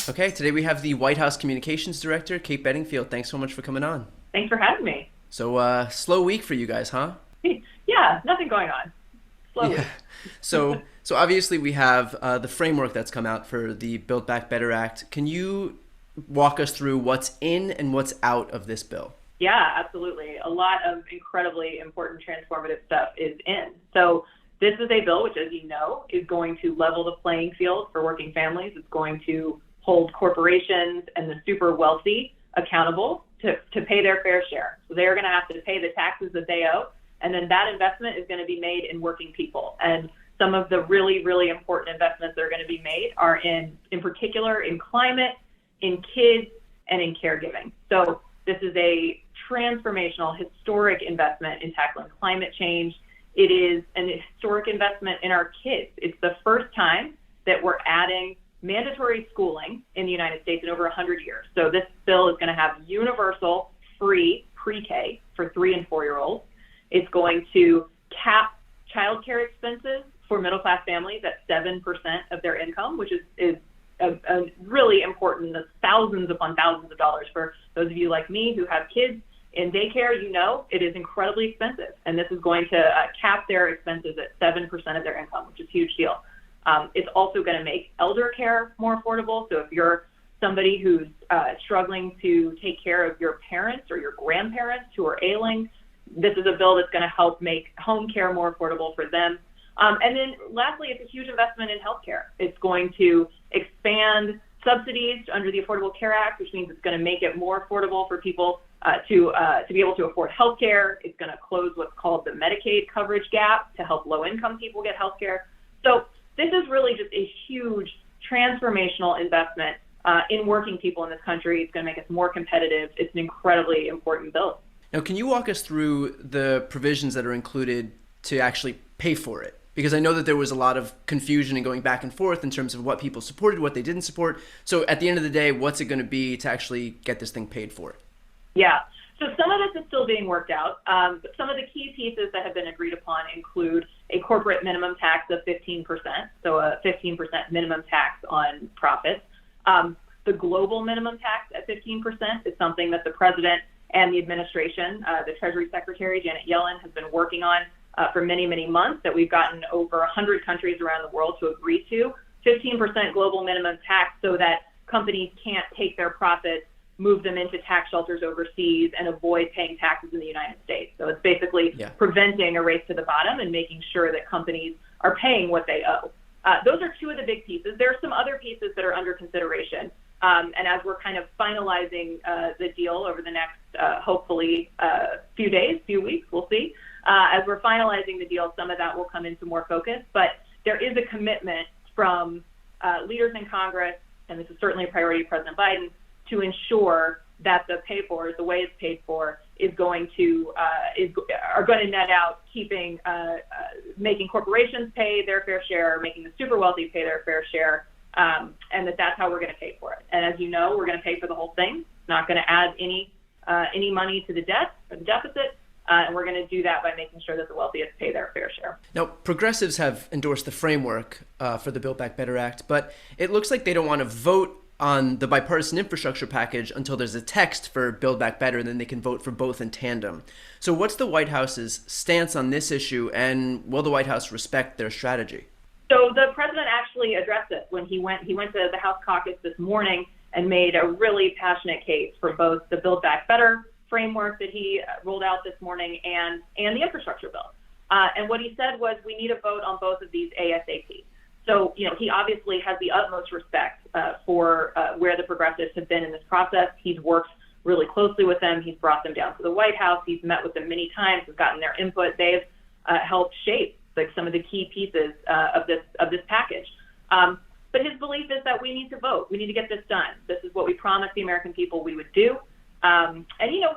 Okay, today we have the White House Communications Director, Kate Bedingfield. Thanks so much for coming on. Thanks for having me. So, slow week for you guys, huh? Yeah, nothing going on. Slow Yeah. week. So obviously we have the framework that's come out for the Build Back Better Act. Can you walk us through what's in and what's out of this bill? Yeah, absolutely. A lot of incredibly important transformative stuff is in. So this is a bill which, as you know, is going to level the playing field for working families. It's going to hold corporations and the super wealthy accountable to pay their fair share. So they're going to have to pay the taxes that they owe, and then that investment is going to be made in working people. And some of the really, really important investments that are going to be made are in particular, in climate, in kids, and in caregiving. So this is a transformational, historic investment in tackling climate change. It is an historic investment in our kids. It's the first time that we're adding mandatory schooling in the United States in over 100 years. So this bill is going to have universal free pre-K for 3 and 4-year-olds. It's going to cap childcare expenses for middle-class families at 7% of their income, which is a really important, thousands upon thousands of dollars for those of you like me who have kids in daycare. You know it is incredibly expensive, and this is going to cap their expenses at 7% of their income, which is a huge deal. It's also going to make elder care more affordable. So if you're somebody who's struggling to take care of your parents or your grandparents who are ailing, this is a bill that's going to help make home care more affordable for them. And then lastly, it's a huge investment in healthcare. It's going to expand subsidies under the Affordable Care Act, which means it's going to make it more affordable for people to be able to afford healthcare. It's going to close what's called the Medicaid coverage gap to help low-income people get healthcare. So this is really just a huge transformational investment in working people in this country. It's going to make us more competitive. It's an incredibly important bill. Now, can you walk us through the provisions that are included to actually pay for it? Because I know that there was a lot of confusion and going back and forth in terms of what people supported, what they didn't support. So at the end of the day, what's it going to be to actually get this thing paid for? Yeah. So some of this is still being worked out, but some of the key pieces that have been agreed upon include a corporate minimum tax of 15%, so a 15% minimum tax on profits. The global minimum tax at 15% is something that the president and the administration, the Treasury Secretary, Janet Yellen, has been working on for many, many months, that we've gotten over 100 countries around the world to agree to. 15% global minimum tax so that companies can't take their profits, move them into tax shelters overseas, and avoid paying taxes in the United States. So it's basically preventing a race to the bottom and making sure that companies are paying what they owe. Those are two of the big pieces. There are some other pieces that are under consideration. And as we're kind of finalizing the deal over the next, hopefully, few days, few weeks, we'll see. As we're finalizing the deal, some of that will come into more focus. But there is a commitment from leaders in Congress, and this is certainly a priority of President Biden, to ensure that the pay for, the way it's paid for, are going to net out keeping making corporations pay their fair share, making the super wealthy pay their fair share, and that's how we're going to pay for it. And as you know, we're going to pay for the whole thing. Not going to add any money to the debt or the deficit. And we're going to do that by making sure that the wealthiest pay their fair share. Now, progressives have endorsed the framework for the Build Back Better Act, but it looks like they don't want to vote on the bipartisan infrastructure package until there's a text for Build Back Better, and then they can vote for both in tandem. So what's the White House's stance on this issue, and will the White House respect their strategy? So the president actually addressed it when he went to the House caucus this morning and made a really passionate case for both the Build Back Better framework that he rolled out this morning and the infrastructure bill. And what he said was, we need a vote on both of these ASAP. So, he obviously has the utmost respect for where the progressives have been in this process. He's worked really closely with them. He's brought them down to the White House. He's met with them many times. He's gotten their input. They've helped shape some of the key pieces of this package. But his belief is that we need to vote. We need to get this done. This is what we promised the American people we would do. And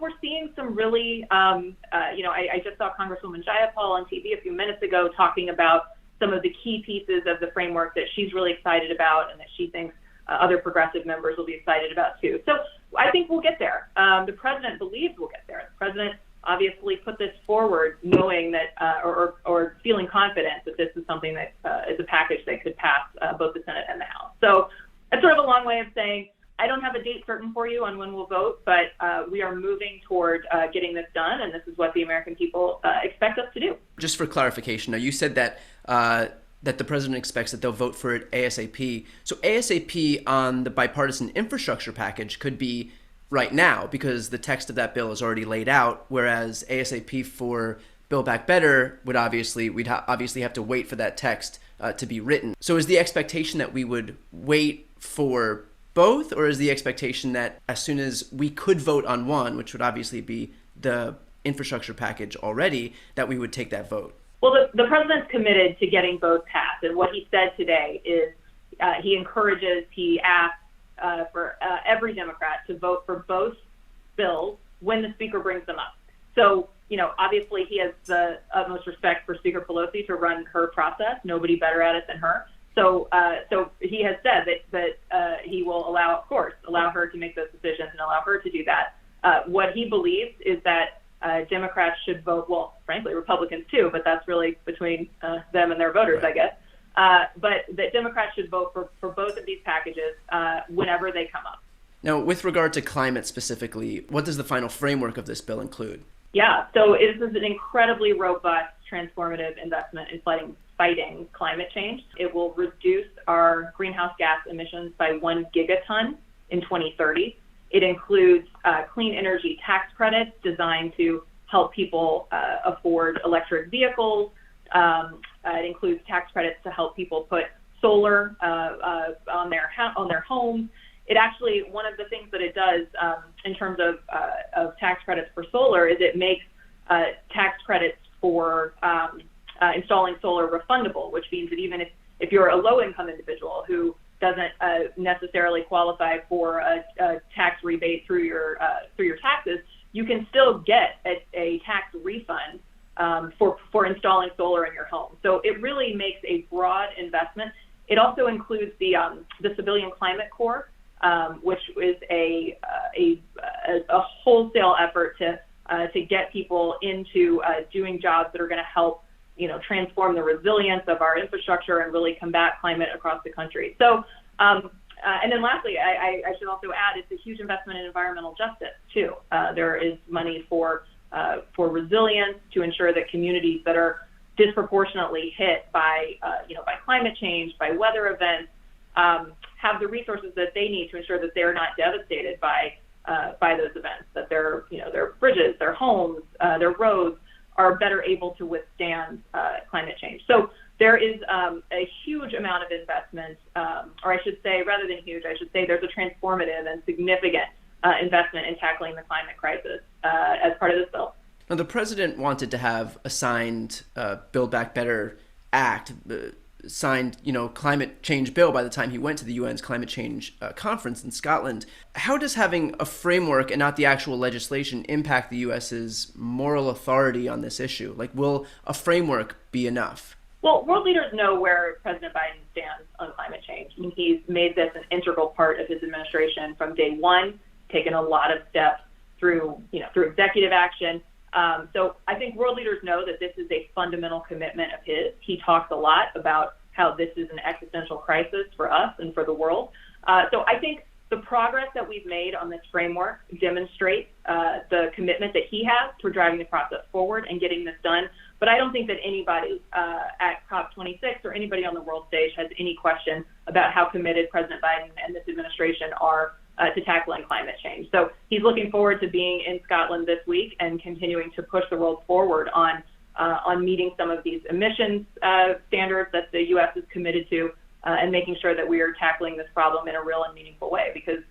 we're seeing some really, I just saw Congresswoman Jayapal on TV a few minutes ago talking about some of the key pieces of the framework that she's really excited about and that she thinks other progressive members will be excited about too. So I think we'll get there. The president believes we'll get there. The president obviously put this forward knowing that, or feeling confident that this is something that is a package that could pass both the Senate and the House. So That's sort of a long way of saying I don't have a date certain for you on when we'll vote, but we are moving toward getting this done, and this is what the American people expect us to do. Just for clarification, now you said that that the president expects that they'll vote for it ASAP. So ASAP on the bipartisan infrastructure package could be right now because the text of that bill is already laid out, whereas ASAP for Build Back Better we'd obviously have to wait for that text to be written. So is the expectation that we would wait for both, or is the expectation that as soon as we could vote on one, which would obviously be the infrastructure package already, that we would take that vote? Well, the president's committed to getting both passed, and what he said today is he asks for every Democrat to vote for both bills when the speaker brings them up. So, obviously he has the utmost respect for Speaker Pelosi to run her process. Nobody better at it than her. So he has said that he will allow her to make those decisions and allow her to do that. What he believes is that Democrats should vote, well, frankly, Republicans too, but that's really between them and their voters, right. I guess. But that Democrats should vote for both of these packages whenever they come up. Now, with regard to climate specifically, what does the final framework of this bill include? Yeah, so this is an incredibly robust, transformative investment in fighting climate change. It will reduce our greenhouse gas emissions by 1 gigaton in 2030. It includes clean energy tax credits designed to help people afford electric vehicles. It includes tax credits to help people put solar on their homes. It actually, one of the things that it does in terms of tax credits for solar is it makes tax credits for installing solar refundable, which means that even if you're a low-income individual who doesn't necessarily qualify for a tax rebate through your taxes, you can still get a tax refund for installing solar in your home. So it really makes a broad investment. It also includes the Civilian Climate Corps, which is a wholesale effort to get people into doing jobs that are going to help, transform the resilience of our infrastructure and really combat climate across the country. So, and then lastly, I should also add, it's a huge investment in environmental justice too. There is money for resilience to ensure that communities that are disproportionately hit by climate change, by weather events, have the resources that they need to ensure that they're not devastated by those events, that their bridges, their homes, their roads are better able to withstand climate change. So there is a huge amount of investment, or I should say, rather than huge, I should say there's a transformative and significant investment in tackling the climate crisis as part of this bill. Now, the president wanted to have a signed Build Back Better Act, signed, climate change bill by the time he went to the UN's climate change conference in Scotland. How does having a framework and not the actual legislation impact the US's moral authority on this issue? Like, will a framework be enough? Well, world leaders know where President Biden stands on climate change. I mean, he's made this an integral part of his administration from day one, taken a lot of steps through executive action. So I think world leaders know that this is a fundamental commitment of his. He talks a lot about how this is an existential crisis for us and for the world. So I think the progress that we've made on this framework demonstrates the commitment that he has to driving the process forward and getting this done. But I don't think that anybody at COP26 or anybody on the world stage has any question about how committed President Biden and this administration are to tackling climate change. So he's looking forward to being in Scotland this week and continuing to push the world forward on meeting some of these emissions standards that the U.S. is committed to and making sure that we are tackling this problem in a real and meaningful way because,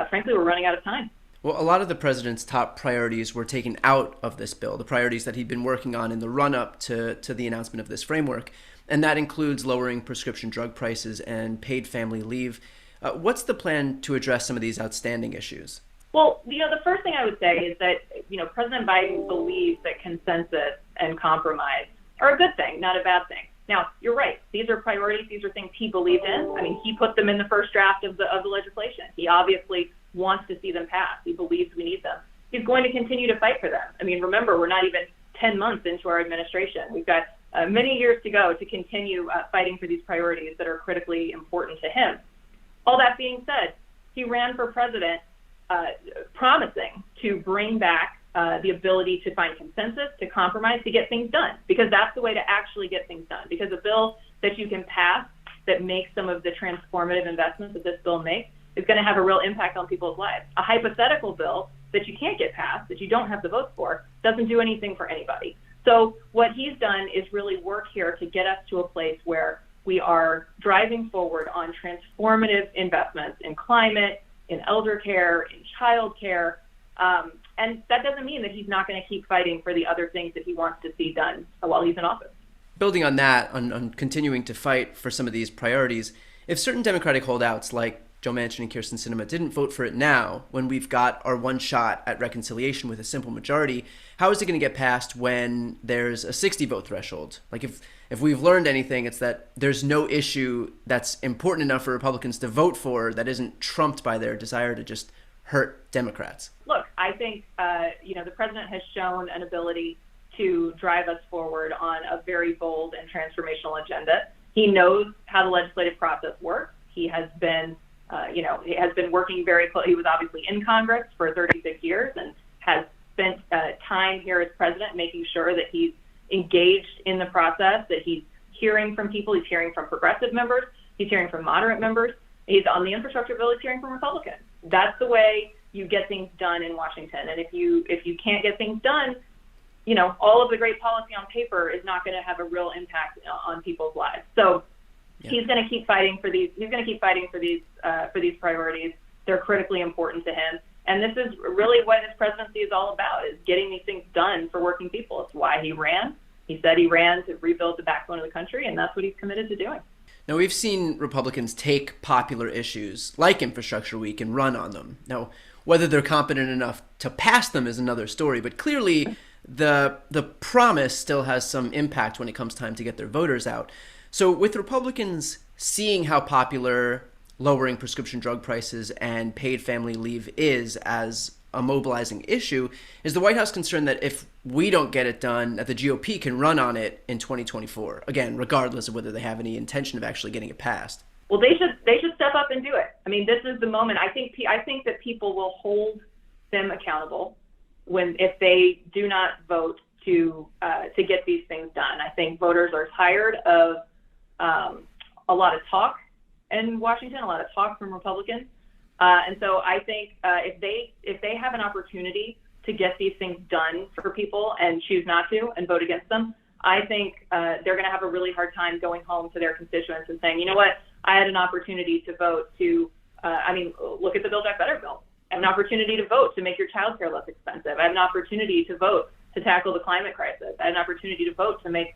frankly, we're running out of time. Well, a lot of the president's top priorities were taken out of this bill, the priorities that he'd been working on in the run-up to the announcement of this framework, and that includes lowering prescription drug prices and paid family leave. What's the plan to address some of these outstanding issues? Well, the first thing I would say is that, President Biden believes that consensus and compromise are a good thing, not a bad thing. Now, you're right. These are priorities. These are things he believed in. I mean, he put them in the first draft of the legislation. He obviously wants to see them pass. He believes we need them. He's going to continue to fight for them. I mean, remember, we're not even 10 months into our administration. We've got many years to go to continue fighting for these priorities that are critically important to him. All that being said, he ran for president promising to bring back the ability to find consensus, to compromise, to get things done, because that's the way to actually get things done. Because a bill that you can pass that makes some of the transformative investments that this bill makes is going to have a real impact on people's lives. A hypothetical bill that you can't get passed, that you don't have the votes for, doesn't do anything for anybody. So what he's done is really work here to get us to a place where we are driving forward on transformative investments in climate, in elder care, in child care. And that doesn't mean that he's not going to keep fighting for the other things that he wants to see done while he's in office. Building on that, on continuing to fight for some of these priorities, if certain Democratic holdouts like Joe Manchin and Kyrsten Sinema didn't vote for it now, when we've got our one shot at reconciliation with a simple majority, how is it going to get passed when there's a 60 vote threshold? Like if we've learned anything, it's that there's no issue that's important enough for Republicans to vote for that isn't trumped by their desire to just hurt Democrats. Look, I think the president has shown an ability to drive us forward on a very bold and transformational agenda. He knows how the legislative process works. He has been working very close. He was obviously in Congress for 36 years and has spent time here as president making sure that he's engaged in the process, that he's hearing from people. He's hearing from progressive members. He's hearing from moderate members. He's on the infrastructure bill. He's hearing from Republicans. That's the way you get things done in Washington. And if you can't get things done, all of the great policy on paper is not going to have a real impact on people's lives. So he's going to keep fighting for these. He's going to keep fighting for these priorities. They're critically important to him. And this is really what his presidency is all about, is getting these things done for working people. It's why he ran. He said he ran to rebuild the backbone of the country, and that's what he's committed to doing. Now, we've seen Republicans take popular issues like Infrastructure Week and run on them. Now, whether they're competent enough to pass them is another story, but clearly the promise still has some impact when it comes time to get their voters out. So with Republicans seeing how popular lowering prescription drug prices and paid family leave is as a mobilizing issue, is the White House concerned that if we don't get it done, that the GOP can run on it in 2024, again, regardless of whether they have any intention of actually getting it passed? Well, they should step up and do it. I mean, this is the moment. I think that people will hold them accountable if they do not vote to get these things done. I think voters are tired of a lot of talk in Washington, a lot of talk from Republicans. And so I think if they have an opportunity to get these things done for people and choose not to and vote against them, I think they're going to have a really hard time going home to their constituents and saying, you know what, I had an opportunity to vote to, look at the Build Back Better bill. I have an opportunity to vote to make your child care less expensive. I have an opportunity to vote to tackle the climate crisis. I had an opportunity to vote to make,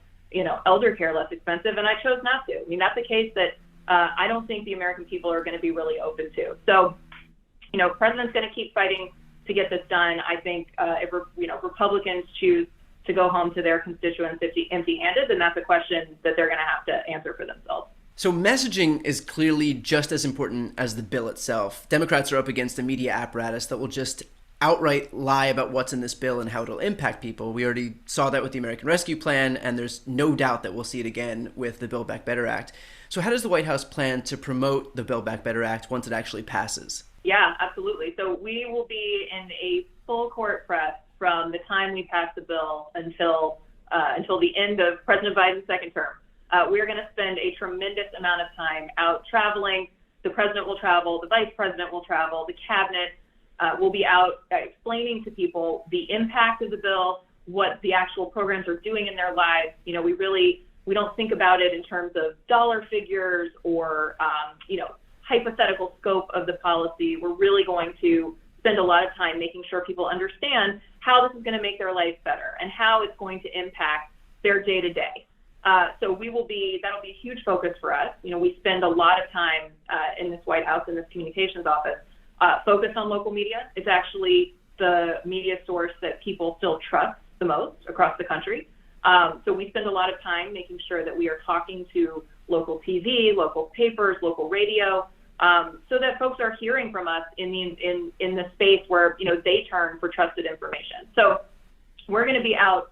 elder care less expensive, and I chose not to. I mean, that's a case that I don't think the American people are going to be really open to. So, President's going to keep fighting to get this done. I think if Republicans choose to go home to their constituents empty-handed, then that's a question that they're going to have to answer for themselves. So messaging is clearly just as important as the bill itself. Democrats are up against a media apparatus that will just outright lie about what's in this bill and how it'll impact people. We already saw that with the American Rescue Plan, and there's no doubt that we'll see it again with the Build Back Better Act. So how does the White House plan to promote the Build Back Better Act once it actually passes? Yeah, absolutely. So we will be in a full court press from the time we pass the bill until the end of President Biden's second term. We're going to spend a tremendous amount of time out traveling. The president will travel, the vice president will travel, the cabinet will be out explaining to people the impact of the bill, what the actual programs are doing in their lives. We don't think about it in terms of dollar figures or, hypothetical scope of the policy. We're really going to spend a lot of time making sure people understand how this is going to make their life better and how it's going to impact their day-to-day. So that'll be a huge focus for us. We spend a lot of time in this White House, in this communications office, focused on local media. It's actually the media source that people still trust the most across the country. So we spend a lot of time making sure that we are talking to local TV, local papers, local radio, so that folks are hearing from us in the space where they turn for trusted information. So we're going to be out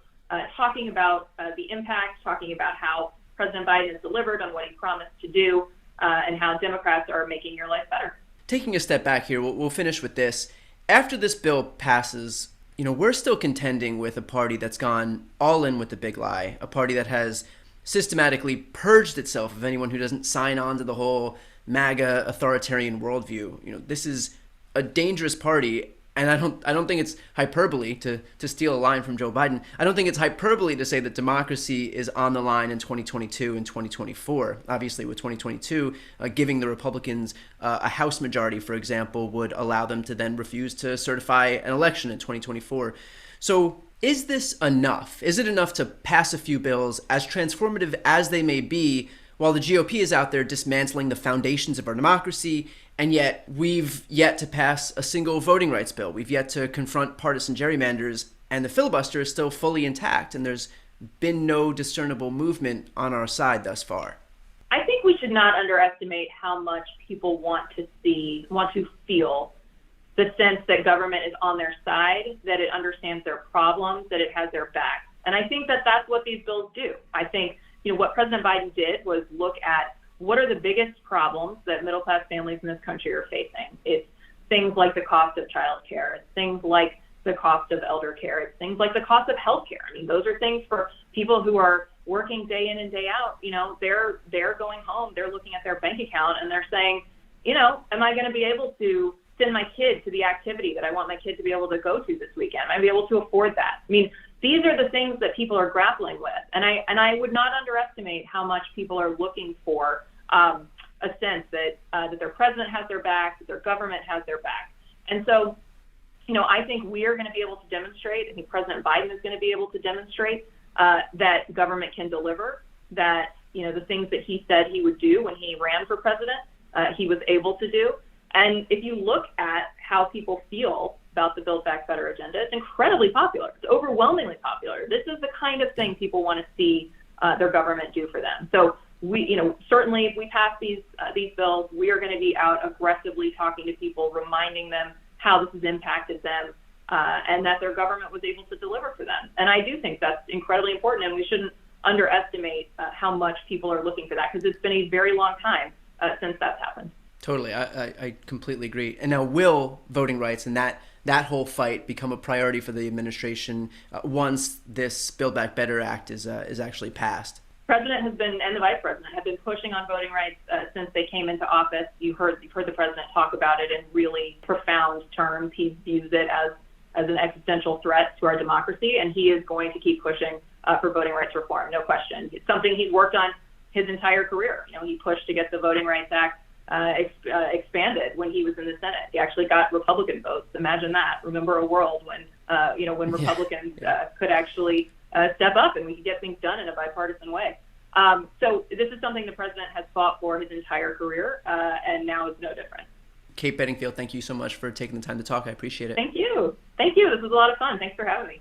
talking about the impact, talking about how President Biden has delivered on what he promised to do, and how Democrats are making your life better. Taking a step back here, we'll finish with this. After this bill passes, we're still contending with a party that's gone all in with the big lie, a party that has systematically purged itself of anyone who doesn't sign on to the whole MAGA authoritarian worldview. This is a dangerous party, and I don't think it's hyperbole to steal a line from Joe Biden. I don't think it's hyperbole to say that democracy is on the line in 2022 and 2024. Obviously, with 2022, giving the Republicans a House majority, for example, would allow them to then refuse to certify an election in 2024. So is this enough? Is it enough to pass a few bills, as transformative as they may be, while the GOP is out there dismantling the foundations of our democracy, and yet we've yet to pass a single voting rights bill? We've yet to confront partisan gerrymanders, and the filibuster is still fully intact, and there's been no discernible movement on our side thus far. I think we should not underestimate how much people want to feel the sense that government is on their side, that it understands their problems, that it has their back. And I think that that's what these bills do. I think, what President Biden did was look at what are the biggest problems that middle-class families in this country are facing. It's things like the cost of child care. It's things like the cost of elder care. It's things like the cost of health care. I mean, those are things for people who are working day in and day out. They're going home, they're looking at their bank account, and they're saying, am I going to be able to send my kid to the activity that I want my kid to be able to go to this weekend? Am I going to be able to afford that? I mean, these are the things that people are grappling with. And I would not underestimate how much people are looking for a sense that their president has their back, that their government has their back. And so, I think we are going to be able to demonstrate, I think President Biden is going to be able to demonstrate that government can deliver, that, the things that he said he would do when he ran for president, he was able to do. And if you look at how people feel about the Build Back Better agenda, it's incredibly popular. It's overwhelmingly popular. This is the kind of thing people want to see their government do for them. So we, certainly if we pass these bills, we are going to be out aggressively talking to people, reminding them how this has impacted them, and that their government was able to deliver for them. And I do think that's incredibly important, and we shouldn't underestimate how much people are looking for that, because it's been a very long time since that's happened. Totally. I completely agree. And now, will voting rights and that whole fight become a priority for the administration once this Build Back Better Act is actually passed? The president has been, and the vice president have been pushing on voting rights since they came into office. You've heard the president talk about it in really profound terms. He views it as an existential threat to our democracy, and he is going to keep pushing for voting rights reform, no question. It's something he's worked on his entire career. He pushed to get the Voting Rights Act expanded when he was in the Senate. He actually got Republican votes. Imagine that. Remember a world when Republicans could actually step up and we could get things done in a bipartisan way. So this is something the president has fought for his entire career, and now is no different. Kate Bedingfield, thank you so much for taking the time to talk. I appreciate it. Thank you. This was a lot of fun. Thanks for having me.